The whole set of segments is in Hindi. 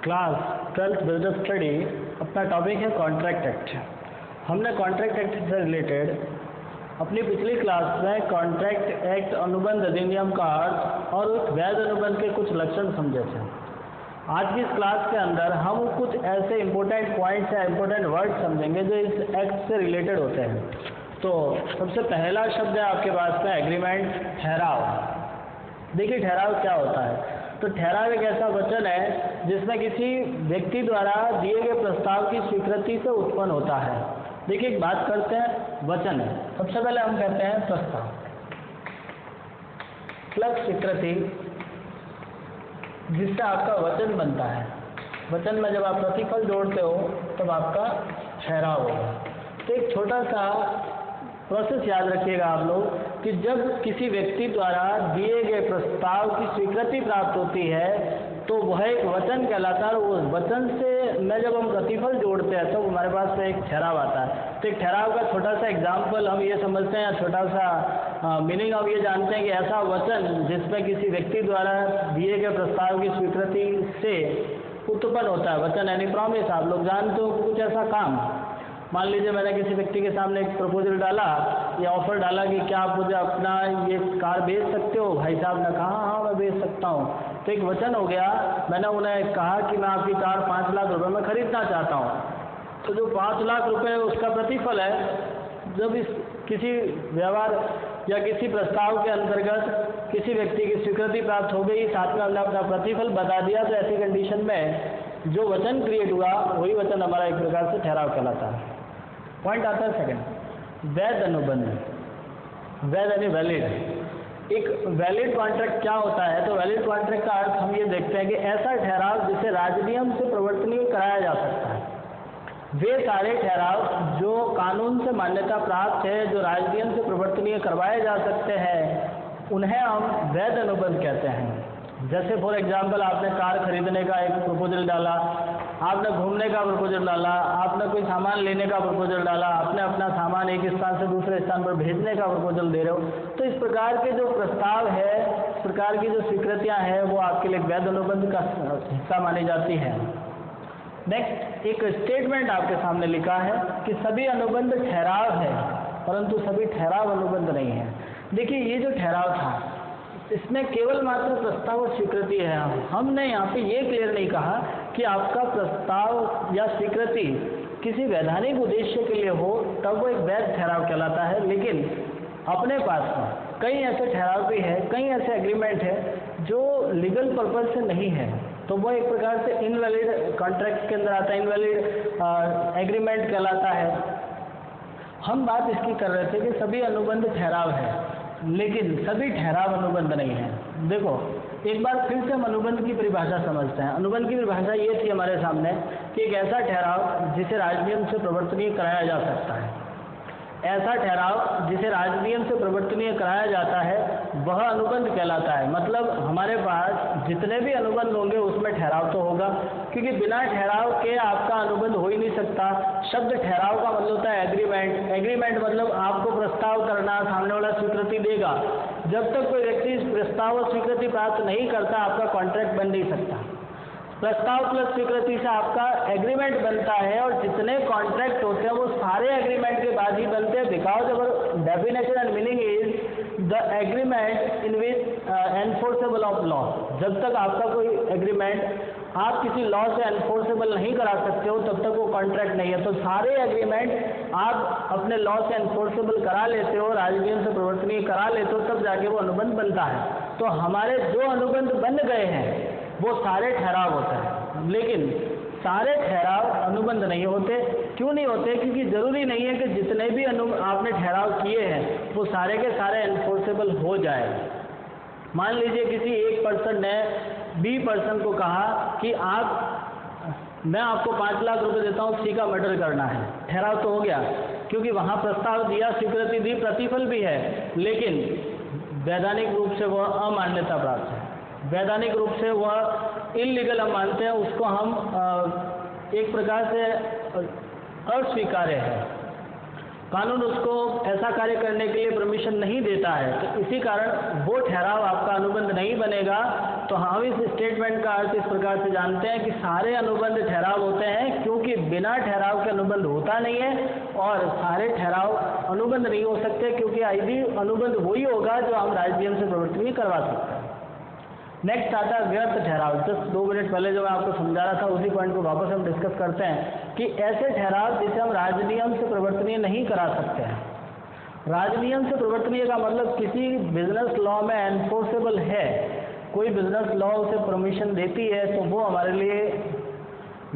क्लास 12th बिजनेस स्टडी अपना टॉपिक है कॉन्ट्रैक्ट एक्ट। हमने कॉन्ट्रैक्ट एक्ट से रिलेटेड अपनी पिछली क्लास में कॉन्ट्रैक्ट एक्ट अनुबंध अधिनियम का अर्थ और उस वैध अनुबंध के कुछ लक्षण समझे थे। आज की इस क्लास के अंदर हम कुछ ऐसे इम्पोर्टेंट पॉइंट्स या इम्पोर्टेंट वर्ड समझेंगे जो इस एक्ट से रिलेटेड होते हैं। तो सबसे पहला शब्द है आपके पास में एग्रीमेंट, ठहराव। देखिए ठहराव क्या होता है। तो ठहराव एक ऐसा वचन है जिसमें किसी व्यक्ति द्वारा दिए गए प्रस्ताव की स्वीकृति से उत्पन्न होता है। देखिए एक बात करते हैं वचन है, सबसे पहले हम कहते हैं प्रस्ताव प्लस स्वीकृति जिससे आपका वचन बनता है। वचन में जब आप प्रतिफल जोड़ते हो तब आपका ठहराव होगा। तो एक छोटा सा प्रोसेस याद रखिएगा आप लोग कि जब किसी व्यक्ति द्वारा दिए गए प्रस्ताव की स्वीकृति प्राप्त होती है तो वह एक वचन कहलाता है। और उस वचन से में जब हम प्रतिफल जोड़ते हैं तो हमारे पास एक ठहराव आता है। तो एक ठहराव का छोटा सा एग्जाम्पल हम ये समझते हैं, छोटा सा मीनिंग हम ये जानते हैं कि ऐसा वचन जिसमें किसी व्यक्ति द्वारा दिए गए प्रस्ताव की स्वीकृति से उत्पन्न होता है। वचन यानी प्रॉमिस। आप लोग जानते हो कुछ ऐसा काम, मान लीजिए मैंने किसी व्यक्ति के सामने एक प्रपोजल डाला या ऑफर डाला कि क्या आप मुझे अपना ये कार बेच सकते हो। भाई साहब ने कहा हाँ मैं बेच सकता हूँ। तो एक वचन हो गया। मैंने उन्हें कहा कि मैं आपकी कार 5 लाख रुपए में खरीदना चाहता हूँ। तो जो 5 लाख रुपए उसका प्रतिफल है, जब इस किसी व्यवहार या किसी प्रस्ताव के अंतर्गत किसी व्यक्ति की स्वीकृति प्राप्त हो गई, साथ में हमने अपना प्रतिफल बता दिया, तो ऐसी कंडीशन में जो वचन क्रिएट हुआ वही वचन हमारा एक प्रकार से ठहराव कहलाता है। पॉइंट आता है सेकंड, वैध अनुबंध। वैध यानी वैलिड। एक वैलिड कॉन्ट्रैक्ट क्या होता है? तो वैलिड कॉन्ट्रैक्ट का अर्थ हम ये देखते हैं कि ऐसा ठहराव जिसे राजनियम से प्रवर्तनीय कराया जा सकता है। वे सारे ठहराव जो कानून से मान्यता प्राप्त है, जो राजनियम से प्रवर्तनीय करवाए जा सकते हैं, उन्हें हम वैध अनुबंध कहते हैं। जैसे फॉर एग्जाम्पल आपने कार खरीदने का एक प्रपोजल डाला, आपने घूमने का प्रपोजल डाला, आपने कोई सामान लेने का प्रपोजल डाला, आपने अपना सामान एक स्थान से दूसरे स्थान पर भेजने का प्रपोजल दे रहे हो। तो इस प्रकार के जो प्रस्ताव है, इस प्रकार की जो स्वीकृतियां हैं, वो आपके लिए वैध अनुबंध का हिस्सा मानी जाती है। नेक्स्ट, एक स्टेटमेंट आपके सामने लिखा है कि सभी अनुबंध ठहराव है परंतु सभी ठहराव अनुबंध नहीं है। देखिए ये जो ठहराव था इसमें केवल मात्र प्रस्ताव और स्वीकृति है। हमने यहाँ पे ये क्लियर नहीं कहा कि आपका प्रस्ताव या स्वीकृति किसी वैधानिक उद्देश्य के लिए हो तब वो एक वैध ठहराव कहलाता है। लेकिन अपने पास में कई ऐसे ठहराव भी है, कई ऐसे एग्रीमेंट है जो लीगल पर्पज से नहीं है, तो वो एक प्रकार से इनवैलिड कॉन्ट्रैक्ट के अंदर आता है, इनवैलिड एग्रीमेंट कहलाता है। हम बात इसकी कर रहे थे कि सभी अनुबंध ठहराव है लेकिन सभी ठहराव अनुबंध नहीं है। देखो एक बार फिर से हम अनुबंध की परिभाषा समझते हैं। अनुबंध की परिभाषा ये थी हमारे सामने कि एक ऐसा ठहराव जिसे राजनियम से प्रवर्तनीय कराया जा सकता है। ऐसा ठहराव जिसे राजनियम से प्रवर्तनीय कराया जाता है वह अनुबंध कहलाता है। मतलब हमारे पास जितने भी अनुबंध होंगे उसमें ठहराव तो होगा, क्योंकि बिना ठहराव के आपका अनुबंध हो ही नहीं सकता। शब्द ठहराव का मतलब होता है एग्रीमेंट। एग्रीमेंट मतलब आपको प्रस्ताव करना, सामने वाला स्वीकृति देगा। जब तक कोई व्यक्ति इस प्रस्ताव और स्वीकृति प्राप्त नहीं करता आपका कॉन्ट्रैक्ट बन नहीं सकता। प्रस्ताव प्लस स्वीकृति से आपका एग्रीमेंट बनता है और जितने कॉन्ट्रैक्ट होते हैं वो सारे एग्रीमेंट के बाद ही बनते हैं। Because our definition and meaning is the agreement in which enforceable of law. जब तक आपका कोई एग्रीमेंट आप किसी लॉ से एनफोर्सेबल नहीं करा सकते हो तब तक वो कॉन्ट्रैक्ट नहीं है। तो सारे एग्रीमेंट आप अपने लॉ से एनफोर्सेबल करा लेते हो, राजनियम से प्रवर्तनीय करा लेते हो, तब जाके वो अनुबंध बनता है। तो हमारे जो अनुबंध बन गए हैं वो सारे ठहराव होते हैं, लेकिन सारे ठहराव अनुबंध नहीं होते। क्यों नहीं होते? क्योंकि जरूरी नहीं है कि जितने भी आपने ठहराव किए हैं वो सारे के सारे एनफोर्सेबल हो जाए। मान लीजिए किसी एक पर्सन ने बी पर्सन को कहा कि मैं आपको 5 लाख रुपए देता हूँ, सी का मर्डर करना है। ठहराव तो हो गया क्योंकि वहाँ प्रस्ताव दिया, स्वीकृति दी, प्रतिफल भी है, लेकिन वैधानिक रूप से वह अमान्यता प्राप्त है। वैधानिक रूप से वह इल्लीगल हम मानते हैं, उसको हम एक प्रकार से अस्वीकार्य है। कानून उसको ऐसा कार्य करने के लिए परमिशन नहीं देता है। तो इसी कारण वो ठहराव आपका अनुबंध नहीं बनेगा तो हम इस स्टेटमेंट का अर्थ इस प्रकार से जानते हैं कि सारे अनुबंध ठहराव होते हैं, क्योंकि बिना ठहराव के अनुबंध होता नहीं है, और सारे ठहराव अनुबंध नहीं हो सकते, क्योंकि आईडी अनुबंध वही होगा जो हम राज्य नियम से प्रवृत्ति में करवा सकते हैं। नेक्स्ट आता है व्यर्थ ठहराव। जस्ट 2 मिनट पहले जो मैं आपको समझा रहा था उसी पॉइंट को वापस हम डिस्कस करते हैं कि ऐसे ठहराव जिसे हम राज्य नियम से प्रवर्तनीय नहीं करा सकते हैं। राज्य नियम से प्रवर्तनीय का मतलब किसी बिजनेस लॉ में एनफोर्सेबल है, कोई बिजनेस लॉ उसे परमिशन देती है तो वो हमारे लिए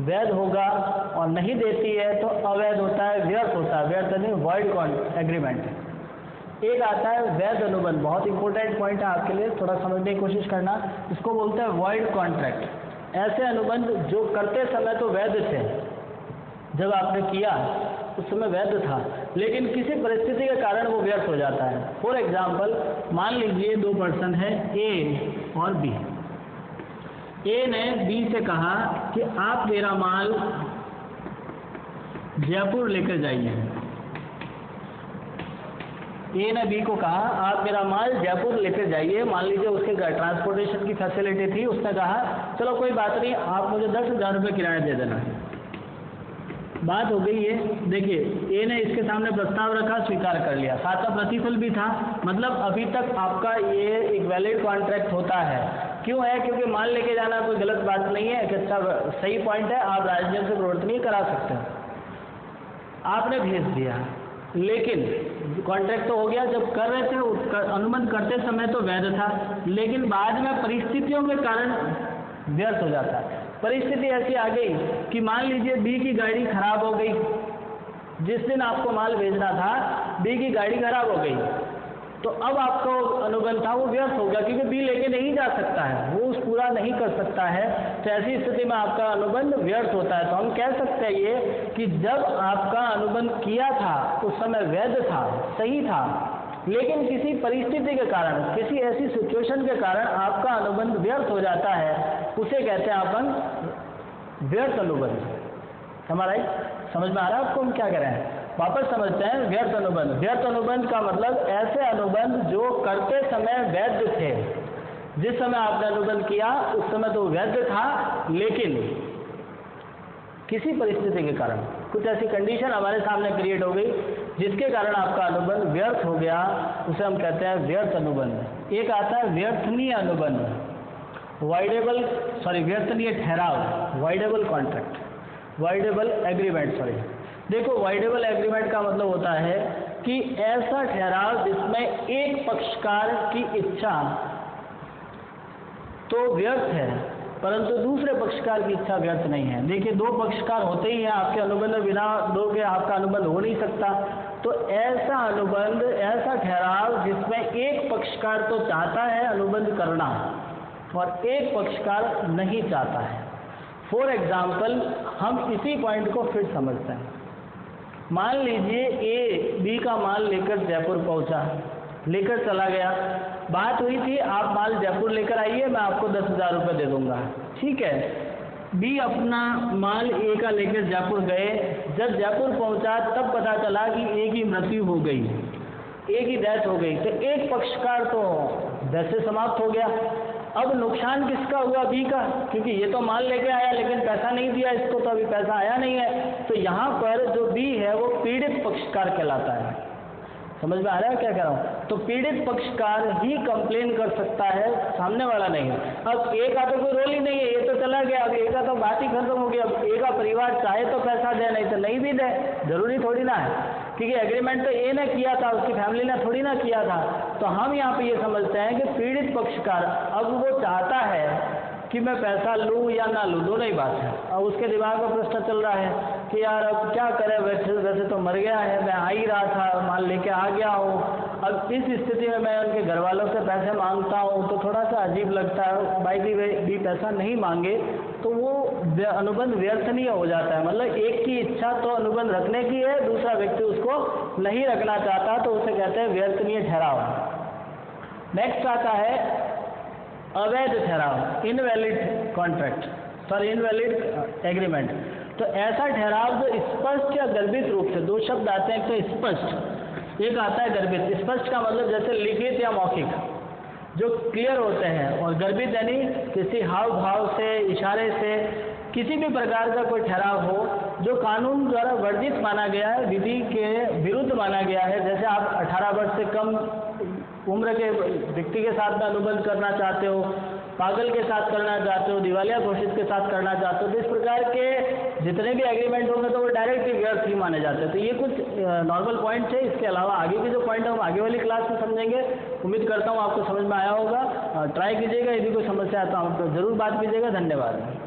वैध होगा, और नहीं देती है तो अवैध होता है, व्यर्थ होता है। व्यर्थ यानी वॉइड एग्रीमेंट। एक आता है वैध अनुबंध, बहुत इंपॉर्टेंट पॉइंट है आपके लिए, थोड़ा समझने की कोशिश करना। इसको बोलते हैं वॉइड कॉन्ट्रैक्ट। ऐसे अनुबंध जो करते समय तो वैध थे, जब आपने किया उस समय वैध था, लेकिन किसी परिस्थिति के कारण वो व्यर्थ हो जाता है। फॉर एग्जाम्पल, मान लीजिए 2 पर्सन है ए और बी। ए ने बी से कहा कि आप मेरा माल जयपुर लेकर जाइए। ए ने बी को कहा आप मेरा माल जयपुर लेकर जाइए। मान लीजिए उसके ट्रांसपोर्टेशन की फैसिलिटी थी, उसने कहा चलो कोई बात नहीं, आप मुझे 10,000 रुपये किराया दे देना। बात हो गई है। देखिए, ए ने इसके सामने प्रस्ताव रखा, स्वीकार कर लिया, साथ में प्रतिफल भी था, मतलब अभी तक आपका ये एक वैलिड कॉन्ट्रैक्ट होता है। क्यों है? क्योंकि माल लेके जाना कोई गलत बात नहीं है, कि अच्छा सही पॉइंट है, आप राज्य नियम से प्रवर्तनीय करा सकते हैं। आपने भेज दिया, लेकिन कॉन्ट्रैक्ट तो हो गया, जब कर रहे थे अनुबंध करते समय तो वैध था, लेकिन बाद में परिस्थितियों के कारण व्यर्थ हो जाता है। परिस्थिति ऐसी आ गई कि मान लीजिए बी की गाड़ी खराब हो गई, जिस दिन आपको माल भेजना था बी की गाड़ी खराब हो गई, तो अब आपका अनुबंध था वो व्यर्थ हो गया, क्योंकि बी लेके नहीं जा सकता है, वो उस पूरा नहीं कर सकता है। तो ऐसी स्थिति में आपका अनुबंध व्यर्थ होता है। तो हम कह सकते हैं ये कि जब आपका अनुबंध किया था उस समय वैध था, सही था, लेकिन किसी परिस्थिति के कारण, किसी ऐसी सिचुएशन के कारण आपका अनुबंध व्यर्थ हो जाता है, उसे कहते हैं अपन व्यर्थ अनुबंध। हमारा समझ में आ रहा है आपको हम क्या कह रहे हैं? वापस समझते हैं व्यर्थ अनुबंध। व्यर्थ अनुबंध का मतलब ऐसे अनुबंध जो करते समय वैध थे, जिस समय आपने अनुबंध किया उस समय तो वैध था, लेकिन किसी परिस्थिति के कारण कुछ ऐसी कंडीशन हमारे सामने क्रिएट हो गई जिसके कारण आपका अनुबंध व्यर्थ हो गया, उसे हम कहते हैं व्यर्थ अनुबंध। एक आता है व्यर्थनीय अनुबंध, व्यर्थनीय ठहराव, वाइडेबल कॉन्ट्रैक्ट, वाइडेबल एग्रीमेंट। देखो, वाइडेबल एग्रीमेंट का मतलब होता है कि ऐसा ठहराव जिसमें एक पक्षकार की इच्छा तो व्यर्थ है, परंतु दूसरे पक्षकार की इच्छा व्यर्थ नहीं है। देखिए, 2 पक्षकार होते ही हैं आपके अनुबंध में, बिना 2 के आपका अनुबंध हो नहीं सकता। तो ऐसा अनुबंध, ऐसा ठहराव जिसमें एक पक्षकार तो चाहता है अनुबंध करना और एक पक्षकार नहीं चाहता है। फॉर एग्जाम्पल, हम इसी पॉइंट को फिर समझते हैं। मान लीजिए ए बी का माल लेकर जयपुर पहुंचा, लेकर चला गया, बात हुई थी आप माल जयपुर लेकर आइए, मैं आपको 10,000 रुपये दे दूंगा, ठीक है। बी अपना माल ए का लेकर जयपुर गए, जब जयपुर पहुंचा तब पता चला कि ए की मृत्यु हो गई, ए की डेथ हो गई, तो एक पक्षकार तो वैसे समाप्त हो गया। अब नुकसान किसका हुआ? बी का, क्योंकि ये तो माल लेके आया लेकिन पैसा नहीं दिया इसको, तो अभी पैसा आया नहीं है। तो यहाँ पर जो बी है वो पीड़ित पक्षकार कहलाता है। समझ में आ रहा है क्या कह रहा हूँ? तो पीड़ित पक्षकार ही कंप्लेन कर सकता है, सामने वाला नहीं। अब ए का तो कोई रोल ही नहीं है, ये तो चला गया, अब ए का तो बात ही खत्म हो गया। अब ए का परिवार चाहे तो पैसा दे, नहीं तो नहीं भी दे, जरूरी थोड़ी ना है, क्योंकि एग्रीमेंट तो ए ने किया था, उसकी फैमिली ने थोड़ी ना किया था। तो हम यहाँ पे ये समझते हैं कि पीड़ित पक्षकार अब वो चाहता है कि मैं पैसा लूँ या ना लूँ, दोनों ही बात है। अब उसके दिमाग में प्रश्न चल रहा है कि यार अब क्या करें, वैसे तो मर गया है, मैं आ ही रहा था, माल लेके आ गया हूँ, अब इस स्थिति में मैं उनके घर वालों से पैसे मांगता हूँ तो थोड़ा सा अजीब लगता है। बाई दी वे भी पैसा नहीं मांगे तो वो अनुबंध व्यर्थनीय हो जाता है। मतलब एक की इच्छा तो अनुबंध रखने की है, दूसरा व्यक्ति उसको नहीं रखना चाहता, तो उसे कहते हैं व्यर्थनीय ठहराव। नेक्स्ट आता है अवैध ठहराव, इनवैलिड कॉन्ट्रैक्ट, इनवैलिड एग्रीमेंट। तो ऐसा ठहराव जो स्पष्ट या गर्भित रूप से, 2 शब्द आते हैं, एक तो स्पष्ट, एक आता है गर्भित। स्पष्ट का मतलब जैसे लिखित या मौखिक, जो क्लियर होते हैं, और गर्भित यानी किसी हाव भाव से, इशारे से किसी भी प्रकार का कोई ठहराव हो जो कानून द्वारा वर्जित माना गया है, विधि के विरुद्ध माना गया है। जैसे आप 18 वर्ष से कम उम्र के व्यक्ति के साथ में अनुबंध करना चाहते हो, पागल के साथ करना चाहते हो, दिवालिया घोषित के साथ करना चाहते हो, तो इस प्रकार के जितने भी एग्रीमेंट होंगे तो वो डायरेक्टली व्यर्थ ही माने जाते हैं। तो ये कुछ नॉर्मल पॉइंट्स है। इसके अलावा आगे के जो पॉइंट है हम आगे वाली क्लास में समझेंगे। उम्मीद करता हूँ आपको समझ में आया होगा। ट्राई कीजिएगा, यदि कोई समस्या है तो आप जरूर बात कीजिएगा। धन्यवाद।